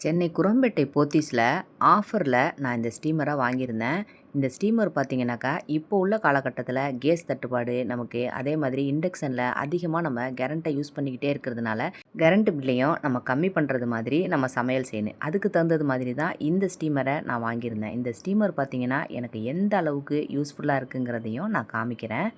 சென்னை குரோம்பேட்டை போத்தீஸில் ஆஃபரில் நான் இந்த ஸ்டீமரை வாங்கியிருந்தேன். இந்த ஸ்டீமர் பார்த்தீங்கன்னாக்கா, இப்போ உள்ள காலகட்டத்தில் கேஸ் தட்டுப்பாடு நமக்கு, அதே மாதிரி இண்டக்ஷனில் அதிகமாக நம்ம கரண்ட்டை யூஸ் பண்ணிக்கிட்டே இருக்கிறதுனால, கரண்ட் பில்லையும் நம்ம கம்மி பண்ணுறது மாதிரி நம்ம சமையல் செய்யணும். அதுக்கு தகுந்தது மாதிரி தான் இந்த ஸ்டீமரை நான் வாங்கியிருந்தேன். இந்த ஸ்டீமர் பார்த்தீங்கன்னா, எனக்கு எந்த அளவுக்கு யூஸ்ஃபுல்லாக இருக்குங்கிறதையும் நான் காமிக்கிறேன்.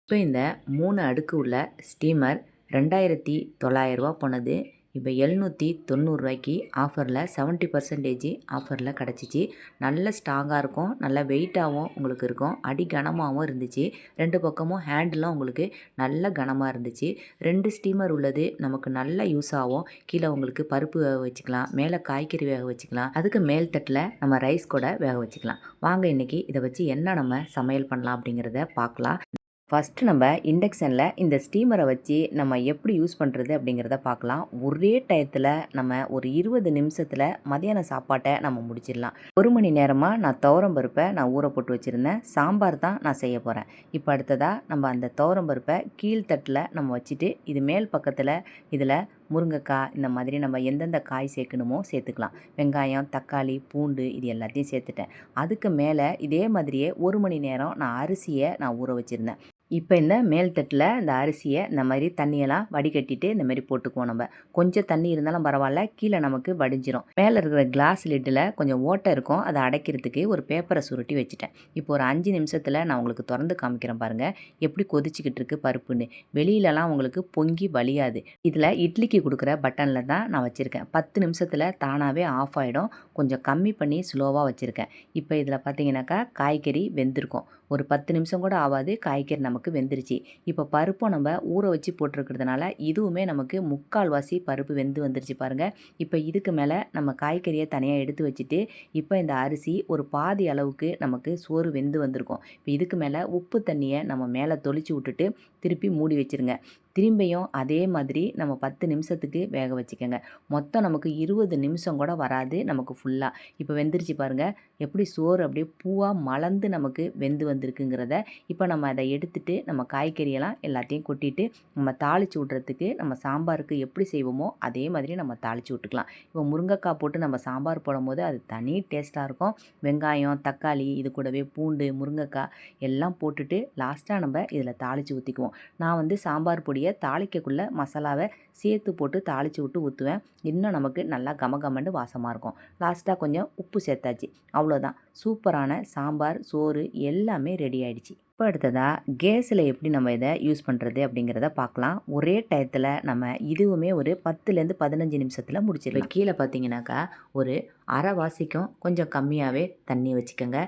இப்போ இந்த 3 அடுக்கு உள்ள ஸ்டீமர் ரூ. 2900 போனது. இப்போ ரூ. 790 ஆஃபரில் 70% ஆஃபரில் கிடச்சிச்சு. நல்ல ஸ்ட்ராங்காக இருக்கும், நல்ல வெயிட்டாகவும் உங்களுக்கு இருக்கும், அடி கனமாகவும் இருந்துச்சு. 2 பக்கமும் ஹேண்டெலாம் உங்களுக்கு நல்ல கனமாக இருந்துச்சு. 2 ஸ்டீமர் உள்ளது நமக்கு நல்ல யூஸ் ஆகும். கீழே உங்களுக்கு பருப்பு வேக வச்சுக்கலாம், மேலே காய்கறி வேக வச்சுக்கலாம், அதுக்கு மேல் தட்டில் நம்ம ரைஸ் கூட வேக வச்சுக்கலாம். வாங்க இன்றைக்கி இதை வச்சு என்ன நம்ம சமையல் பண்ணலாம் அப்படிங்கிறத பார்க்கலாம். ஃபஸ்ட்டு நம்ம இண்டக்ஷனில் இந்த ஸ்டீமரை வச்சு நம்ம எப்படி யூஸ் பண்ணுறது அப்படிங்கிறத பார்க்கலாம். ஒரே டயத்தில் நம்ம ஒரு 20 நிமிஷத்தில் மதியான சாப்பாட்டை நம்ம முடிச்சிடலாம். 1 மணி நேரமாக நான் துவரம்பருப்பை நான் ஊற போட்டு வச்சுருந்தேன். சாம்பார் தான் நான் செய்ய போகிறேன். இப்போ அடுத்ததாக நம்ம அந்த துவரம்பருப்பை கீழ்த்தட்டில் நம்ம வச்சுட்டு, இது மேல் பக்கத்தில் இதில் முருங்கைக்காய் இந்த மாதிரி நம்ம எந்தெந்த காய் சேர்க்கணுமோ சேர்த்துக்கலாம். வெங்காயம், தக்காளி, பூண்டு இது எல்லாத்தையும் சேர்த்துட்டேன். அதுக்கு மேலே இதே மாதிரியே 1 மணி நேரம் நான் அரிசியை நான் ஊற வச்சுருந்தேன். இப்போ இந்த மேல் தட்டில் இந்த அரிசியை இந்த மாதிரி தண்ணியெல்லாம் வடிகட்டிட்டு இந்த மாதிரி போட்டுக்குவோம். நம்ம கொஞ்சம் தண்ணி இருந்தாலும் பரவாயில்ல, கீழே நமக்கு வடிஞ்சிரும். மேலே இருக்கிற கிளாஸ் லிட்டில் கொஞ்சம் ஓட்டை இருக்கும், அதை அடைக்கிறதுக்கு ஒரு பேப்பரை சுருட்டி வச்சுட்டேன். இப்போ ஒரு 5 நிமிஷத்தில் நான் உங்களுக்கு திறந்து காமிக்கிறேன் பாருங்கள், எப்படி கொதிச்சிக்கிட்டு இருக்கு பருப்புன்னு. வெளியிலலாம் உங்களுக்கு பொங்கி வலியாது. இதில் இட்லிக்கு கொடுக்குற பட்டனில் தான் நான் வச்சுருக்கேன். 10 நிமிஷத்தில் தானாகவே ஆஃப் ஆகிடும். கொஞ்சம் கம்மி பண்ணி ஸ்லோவாக வச்சுருக்கேன். இப்போ இதில் பார்த்தீங்கன்னாக்கா காய்கறி வெந்திருக்கும். ஒரு 10 நிமிஷம் கூட ஆகாது, காய்கறி நமக்கு வெந்துருச்சு. இப்போ பருப்பும் நம்ம ஊற வச்சு போட்டிருக்கிறதுனால இதுவுமே நமக்கு 3/4 பருப்பு வெந்து வந்துருச்சு பாருங்கள். இப்போ இதுக்கு மேலே நம்ம காய்கறியை தனியாக எடுத்து வச்சுட்டு, இப்போ இந்த அரிசி ஒரு பாதி அளவுக்கு நமக்கு சோறு வெந்து வந்திருக்கும். இப்போ இதுக்கு மேலே உப்பு தண்ணியை நம்ம மேலே தொளிச்சு விட்டுட்டு திருப்பி மூடி வச்சுருங்க. திரும்பியும் அதே மாதிரி நம்ம 10 நிமிஷத்துக்கு வேக வச்சுக்கோங்க. மொத்தம் நமக்கு 20 நிமிஷம் கூட வராது நமக்கு ஃபுல்லாக. இப்போ வெந்துருச்சு பாருங்கள், எப்படி சோறு அப்படியே பூவாக மலர்ந்து நமக்கு வெந்து வந்திருக்குங்கிறத. இப்போ நம்ம அதை எடுத்துட்டு நம்ம காய்கறியெல்லாம் எல்லாத்தையும் கொட்டிட்டு நம்ம தாளித்து விட்றதுக்கு நம்ம சாம்பாருக்கு எப்படி செய்வோமோ அதே மாதிரி நம்ம தாளித்து விட்டுக்கலாம். இப்போ முருங்கைக்காய் போட்டு நம்ம சாம்பார் போடும்போது அது தனி டேஸ்ட்டாக இருக்கும். வெங்காயம், தக்காளி, இது கூடவே பூண்டு, முருங்கைக்காய் எல்லாம் போட்டுட்டு லாஸ்ட்டாக நம்ம இதில் தாளித்து ஊற்றிக்குவோம். நான் வந்து சாம்பார் பொடியை தாளிக்கக்குள்ளே மசாலாவை சேர்த்து போட்டு தாளித்து விட்டு ஊற்றுவேன். இன்னும் நமக்கு நல்லா கமகமன்னு வாசமாக இருக்கும். லாஸ்ட்டாக கொஞ்சம் உப்பு சேர்த்தாச்சு, அவ்வளோதான். சூப்பரான சாம்பார், சோறு எல்லாமே ரெடி ஆகிடுச்சு. இப்போ அடுத்ததாக கேஸில் எப்படி நம்ம இதை யூஸ் பண்ணுறது அப்படிங்கிறத பார்க்கலாம். ஒரே டயத்தில் நம்ம இதுவுமே ஒரு 10லேருந்து 15 நிமிஷத்தில் முடிச்சிடலாம். கீழே பார்த்தீங்கன்னாக்கா ஒரு அரைவாசிக்கும் கொஞ்சம் கம்மியாகவே தண்ணி வச்சுக்கோங்க.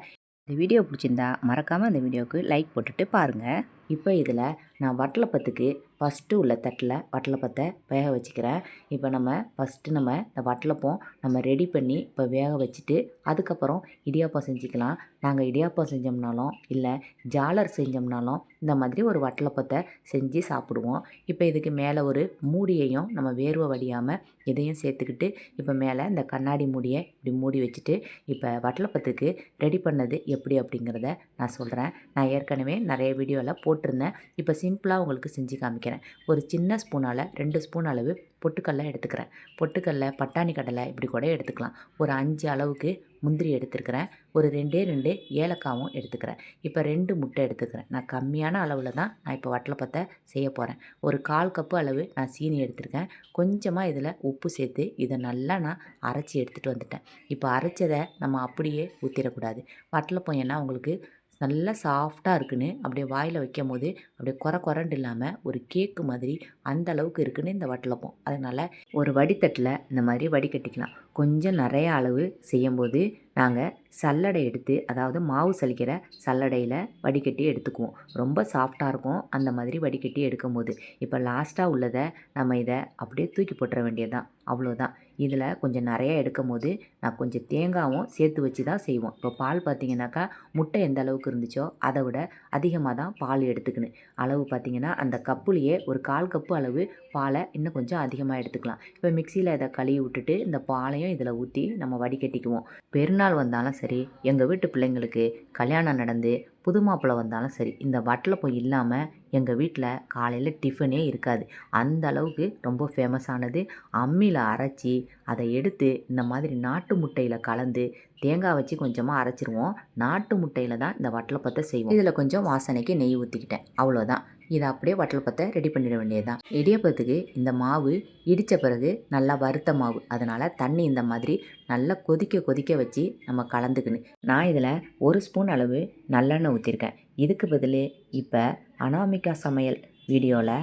இந்த வீடியோ பிடிச்சிருந்தா மறக்காமல் அந்த வீடியோவுக்கு லைக் போட்டுட்டு பாருங்கள். இப்போ இதில் நான் வட்டலப்பத்துக்கு ஃபஸ்ட்டு உள்ள தட்டில் வட்டலப்பத்தை வேக வச்சுக்கிறேன். இப்போ நம்ம ஃபஸ்ட்டு நம்ம இந்த வட்டலப்பம் நம்ம ரெடி பண்ணி இப்போ வேக வச்சுட்டு அதுக்கப்புறம் இடியாப்பம் செஞ்சுக்கலாம். நாங்கள் இடியாப்பம் செஞ்சோம்னாலும் இல்லை ஜாலர் செஞ்சோம்னாலும் இந்த மாதிரி ஒரு வட்டலப்பத்தை செஞ்சு சாப்பிடுவோம். இப்போ இதுக்கு மேலே ஒரு மூடியையும் நம்ம வேர்வை வடியாமல் இதையும் சேர்த்துக்கிட்டு இப்போ மேலே இந்த கண்ணாடி மூடியை இப்படி மூடி வச்சுட்டு இப்போ வட்டலப்பத்துக்கு ரெடி பண்ணது எப்படி அப்படிங்கிறத நான் சொல்கிறேன். நான் ஏற்கனவே நிறைய வீடியோவில் போட்டிருந்தேன். இப்போ சிம்பிளாக உங்களுக்கு செஞ்சு காமிக்கிறேன். ஒரு சின்ன ஸ்பூனால் 2 ஸ்பூன் அளவு பொட்டுக்கடலை எடுத்துக்கிறேன். பொட்டுக்கடலை, பட்டாணி கடலை இப்படி கூட எடுத்துக்கலாம். ஒரு 5 அளவுக்கு முந்திரி எடுத்துருக்கிறேன். ஒரு 2 ஏலக்காவும் எடுத்துக்கிறேன். இப்போ 2 முட்டை எடுத்துக்கிறேன். நான் கம்மியான அளவில் தான் நான் இப்போ வட்டலப்பத்தை செய்ய போகிறேன். ஒரு 1/4 கப்பு அளவு நான் சீனி எடுத்துருக்கேன். கொஞ்சமாக இதில் உப்பு சேர்த்து இதை நல்லா நான் அரைச்சி எடுத்துகிட்டு வந்துட்டேன். இப்போ அரைச்சதை நம்ம அப்படியே ஊற்றிடக்கூடாது. வட்டலப்பம் ஏன்னா உங்களுக்கு நல்லா சாஃப்டாக இருக்குன்னு அப்படியே வாயில் வைக்கும் போது அப்படியே குறண்டு இல்லாமல் ஒரு கேக்கு மாதிரி அந்த அளவுக்கு இருக்குன்னு இந்த வட்டலப்பம். அதனால் ஒரு வடித்தட்டில் இந்த மாதிரி வடிகட்டிக்கலாம். கொஞ்சம் நிறைய அளவு செய்யும்போது நாங்கள் சல்லடை எடுத்து, அதாவது மாவு சலிக்கிற சல்லடையில் வடிகட்டி எடுத்துக்குவோம். ரொம்ப சாஃப்டாக இருக்கும் அந்த மாதிரி வடிகட்டி எடுக்கும்போது. இப்போ லாஸ்ட்டாக உள்ளதை நம்ம இதை அப்படியே தூக்கி போட்டுற வேண்டியது தான், அவ்வளோதான். இதில் கொஞ்சம் நிறைய எடுக்கும் போது நான் கொஞ்சம் தேங்காயும் சேர்த்து வச்சு தான் செய்வோம். இப்போ பால் பார்த்திங்கனாக்கா முட்டை எந்த அளவுக்கு இருந்துச்சோ அதை விட அதிகமாக தான் பால் எடுத்துக்கணும். அளவு பார்த்திங்கன்னா அந்த கப்புலேயே ஒரு 1/4 கப்பு அளவு பாலை இன்னும் கொஞ்சம் அதிகமாக எடுத்துக்கலாம். இப்போ மிக்சியில் இதை கழுவி விட்டுட்டு இந்த பாலையும் இதில் ஊற்றி நம்ம வடிகட்டிக்குவோம். பெருநாள் திருநாள் வந்தாலும் சரி, எங்கள் வீட்டு பிள்ளைங்களுக்கு கல்யாணம் நடந்து புது மாப்பிள்ளை வந்தாலும் சரி, இந்த வட்டலப்பம் இல்லாமல் எங்கள் வீட்டில் காலையில் டிஃபனே இருக்காது. அந்த அளவுக்கு ரொம்ப ஃபேமஸானது. அம்மியில் அரைச்சி அதை எடுத்து இந்த மாதிரி நாட்டு முட்டையில் கலந்து தேங்காய் வச்சு கொஞ்சமாக அரைச்சிருவோம். நாட்டு முட்டையில் தான் இந்த வட்டலப்பத்தை செய்வோம். இதில் கொஞ்சம் வாசனைக்கு நெய் ஊற்றிக்கிட்டேன், அவ்வளோதான். இதை அப்படியே வட்டலப்பத்தை ரெடி பண்ணிட வேண்டியது தான். இடியப்பத்துக்கு இந்த மாவு இடித்த பிறகு நல்லா வறுத்த மாவு, அதனால் தண்ணி இந்த மாதிரி நல்லா கொதிக்க கொதிக்க வச்சு நம்ம கலந்துக்கணும். நான் இதில் 1 ஸ்பூன் அளவு நல்லெண்ணெய் ஊற்றிருக்கேன். இதுக்கு பதில் இப்போ அனாமிகா சமையல் வீடியோவில்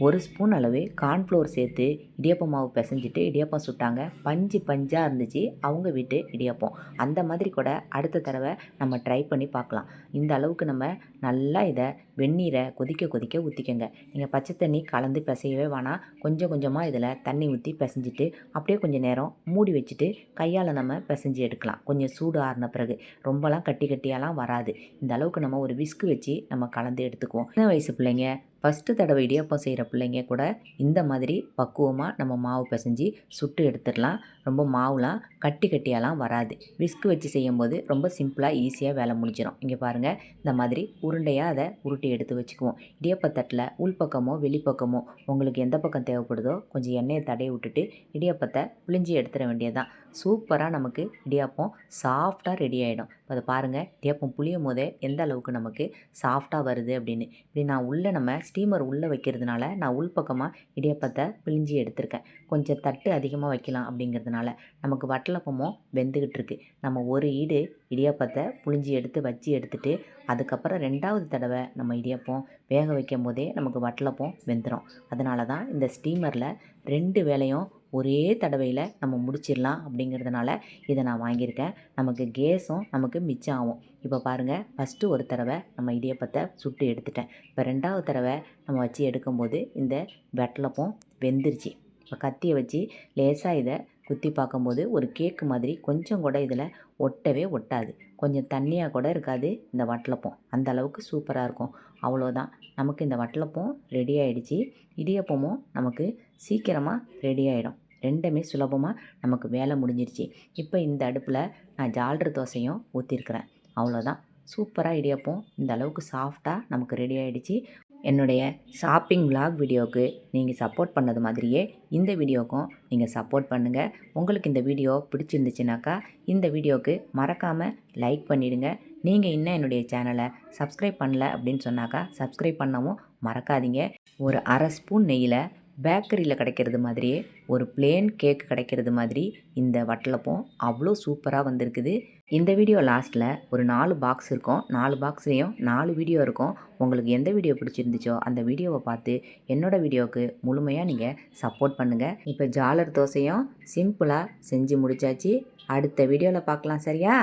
1 ஸ்பூன் அளவு கார்ன்ஃப்ளோர் சேர்த்து இடியப்பம் மாவு பிசைஞ்சிட்டு இடியப்பம் சுட்டாங்க. பஞ்சு பஞ்சாக இருந்துச்சு அவங்க வீட்டு இடியப்பம். அந்த மாதிரி கூட அடுத்த தடவை நம்ம ட்ரை பண்ணி பார்க்கலாம். இந்த அளவுக்கு நம்ம நல்லா இதை வெந்நீரை கொதிக்க கொதிக்க ஊற்றிக்கங்க. நீங்கள் பச்சை தண்ணி கலந்து பிசையவே வேணாம். கொஞ்சம் கொஞ்சமாக இதில் தண்ணி ஊற்றி பிசைஞ்சிட்டு அப்படியே கொஞ்சம் நேரம் மூடி வச்சுட்டு கையால் நம்ம பிசைஞ்சு எடுக்கலாம். கொஞ்சம் சூடு ஆறின பிறகு ரொம்பலாம் கட்டி கட்டியாலாம் வராது. இந்த அளவுக்கு நம்ம ஒரு விஸ்கு வச்சு நம்ம கலந்து எடுத்துக்குவோம். சின்ன வயசு பிள்ளைங்க, ஃபஸ்ட்டு தடவை இடியப்பம் செய்கிற பிள்ளைங்க கூட இந்த மாதிரி பக்குவமாக நம்ம மாவு பிசைஞ்சு சுட்டு எடுத்துடலாம். ரொம்ப மாவுலாம் கட்டி கட்டியாலாம் வராது. விஸ்கு வச்சு செய்யும்போது ரொம்ப சிம்பிளாக ஈஸியாக வேலை முடிஞ்சிடும். இங்கே பாருங்கள், இந்த மாதிரி உருண்டையாக அதை உருட்டி எடுத்து வச்சுக்குவோம். இடியப்பத்தட்டில் உள்பக்கமோ வெளிப்பக்கமோ உங்களுக்கு எந்த பக்கம் தேவைப்படுதோ கொஞ்சம் எண்ணெயை தடவி விட்டுட்டு இடியப்பத்தை புழிஞ்சி எடுத்துட வேண்டியதுதான். சூப்பராக நமக்கு இடியாப்பம் சாஃப்டாக ரெடி ஆகிடும். அதை பாருங்கள், இடியாப்பம் புளியும் போதே எந்த அளவுக்கு நமக்கு சாஃப்டாக வருது அப்படின்னு. இப்படி நான் உள்ளே நம்ம ஸ்டீமர் உள்ளே வைக்கிறதுனால நான் உள்பக்கமாக இடியாப்பத்தை பிழிஞ்சி எடுத்திருக்கேன். கொஞ்சம் தட்டு அதிகமாக வைக்கலாம் அப்படிங்கிறதுனால நமக்கு வட்டலப்பமும் வெந்துக்கிட்டு இருக்குது. நம்ம ஒரு ஈடு இடியாப்பத்தை புழிஞ்சி வச்சு எடுத்துட்டு அதுக்கப்புறம் 2வது தடவை நம்ம இடியாப்பம் வேக வைக்கும் போதே நமக்கு வட்டலப்பம் வெந்துடும். அதனால தான் இந்த ஸ்டீமரில் 2 வேளையும் ஒரே தடவையில் நம்ம முடிச்சிடலாம் அப்படிங்கிறதுனால இதை நான் வாங்கியிருக்கேன். நமக்கு கேஸும் நமக்கு மிச்சம் ஆகும். இப்போ பாருங்கள், ஃபஸ்ட்டு ஒரு தடவை நம்ம இடியப்பத்தை சுட்டு எடுத்துட்டேன். இப்போ 2வது தடவை நம்ம வச்சு எடுக்கும்போது இந்த வட்டலப்பம் வெந்துருச்சு. இப்போ கத்தியை வச்சு லேசாக இதை குத்தி பார்க்கும்போது ஒரு கேக்கு மாதிரி கொஞ்சம் கூட இதில் ஒட்டவே ஒட்டாது. கொஞ்சம் தண்ணியாக கூட இருக்காது இந்த வட்டலப்பம். அந்த அளவுக்கு சூப்பராக இருக்கும். அவ்வளோதான், நமக்கு இந்த வட்டலப்பம் ரெடி ஆகிடுச்சு. இடியப்பமும் நமக்கு சீக்கிரமாக ரெடி ஆகிடும். 2மே சுலபமாக நமக்கு வேலை முடிஞ்சிருச்சு. இப்போ இந்த அடுப்பில் நான் ஜால்ட்ரு தோசையும் ஊற்றிருக்கிறேன். அவ்வளோதான், சூப்பராக இடியப்பம் இந்த அளவுக்கு சாஃப்டாக நமக்கு ரெடி ஆகிடுச்சு. என்னுடைய ஷாப்பிங் விலாக் வீடியோவுக்கு நீங்கள் சப்போர்ட் பண்ணது மாதிரியே இந்த வீடியோவுக்கும் நீங்கள் சப்போர்ட் பண்ணுங்கள். உங்களுக்கு இந்த வீடியோ பிடிச்சிருந்துச்சுனாக்கா இந்த வீடியோவுக்கு மறக்காமல் லைக் பண்ணிவிடுங்க. நீங்கள் இன்னும் என்னுடைய சேனலை சப்ஸ்கிரைப் பண்ணல அப்படின்னு சொன்னாக்கா சப்ஸ்கிரைப் பண்ணவும் மறக்காதீங்க. ஒரு 1/2 ஸ்பூன் நெய்யில் பேக்கரியில் கிடைக்கிறது மாதிரியே ஒரு பிளேன் கேக் கிடைக்கிறது மாதிரி இந்த வட்டலப்பம் அவ்வளோ சூப்பராக வந்திருக்குது. இந்த வீடியோ லாஸ்ட்டில் ஒரு 4 பாக்ஸ் இருக்கும். 4 பாக்ஸ்லேயும் 4 வீடியோ இருக்கும். உங்களுக்கு எந்த வீடியோ பிடிச்சிருந்துச்சோ அந்த வீடியோவை பார்த்து என்னோடய வீடியோவுக்கு முழுமையாக நீங்கள் சப்போர்ட் பண்ணுங்கள். இப்போ ஜாலர் தோசையும் சிம்பிளாக செஞ்சு முடிச்சாச்சு. அடுத்த வீடியோவில் பார்க்கலாம், சரியா?